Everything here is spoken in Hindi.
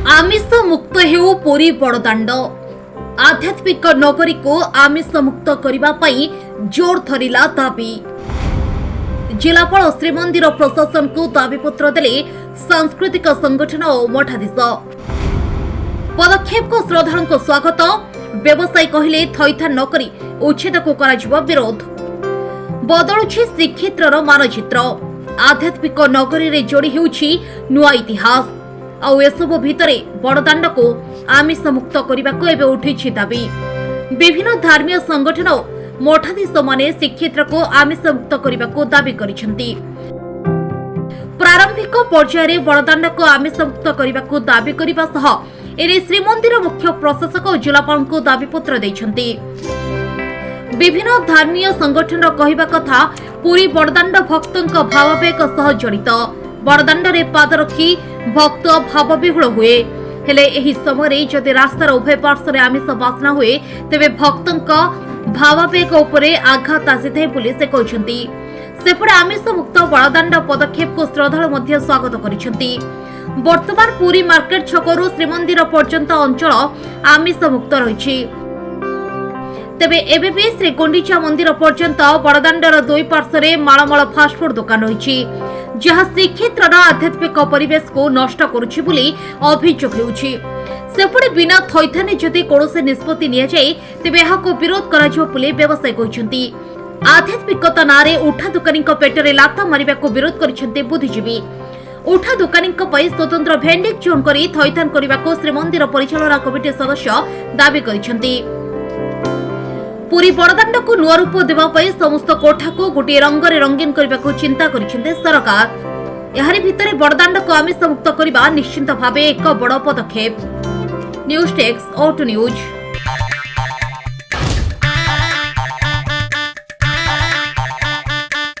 आमिष मुक्त हेउ पुरी बड़दाण्ड आध्यात्मिक नगरी को आमिष मुक्त करने जोर धरिला दाबी। जिलापाल श्रीमंदिर प्रशासन को दाबीपत्र देले सांस्कृतिक संगठन और मठाधीश। पदक्षेप को श्रद्धालुओं को स्वागत। व्यवसायी कहले थैथान नकरी उच्छेद को करा विरोध। बदलुछि श्रीक्षेत्र मानचित्र। आध्यात्मिक नगरी रे जोड़ी हेउछि नुआ इतिहास। आउ एसबु भितरे बड़दाण्ड को आमिष मुक्त करने को एवं उठी दाबी। विभिन्न धार्मिक संगठन मठाधीश माने श्रीक्षेत्र को आमिष मुक्त करने को दाबी करिसेंती। प्रारंभिक पर्यायर बड़दाण्ड को आमिष मुक्त करने को दाबी करने सह एने श्रीमंदिर मुख्य प्रशासक और जिलापाल को दाबीपत्र देइछंती। विभिन्न धार्मिक संगठन कहवा कथा पुरी बड़दाण्ड भक्तों भावावेग सह जड़ित। बड़दाण्ड रे पाद रखी भक्त भावविहुल हुए। हेले एही समय जदि रास्तार उभय पार्श्व आमिष बासना हुए तेबे भक्तों भावावेग उपरे आघात आसीଥାଏ ବୋଲି से कहते। सेपटे आमिष मुक्त बड़दाण्ड पदक्षेप को श्रद्धालु मध्य स्वागत करिसेंती। वर्तमान पुरी मार्केट छकरू श्रीमंदिर पर्यंत अंचल आमिष मुक्त रही। तेबे एबे भी श्री गुंडीचा मंदिर पर्यंत बड़दाण्डर दुई पार्श्व मालमाल फास्टफुड दुकान रही, जहाँ श्रीक्षेत्र आध्यात्मिक परिवेश को नष्ट करुछि बोली अभियोग हेउछि। सेपटे बिना थैथाने जदि कौनसी निष्पत्ति निया जाए तेबे एहाको विरोध कराजियो बोली व्यवसायी कहछंती। आध्यात्मिकता नारे उठा दुकानी पेटरे लाता मारिबा को विरोध करिसेंती बुद्धिजीवी। उठा दुकानी स्वतंत्र भेंडिंग जोन करी थैथान करने को श्रीमंदिर परिचालना कमिटी सदस्य दाबी करिसेंती। पुरी बड़दाण्ड को नुआ रूप देवाई समस्त कोठा को गोटे रंगरे रंगीन करने को चिंता करिसेंते सरकार। एहारि भितरे बड़दाण्ड को आमिष मुक्त करने निश्चिंत भावे एक बड़ पदक्षेप। न्यूज टेक्स O2 न्यूज।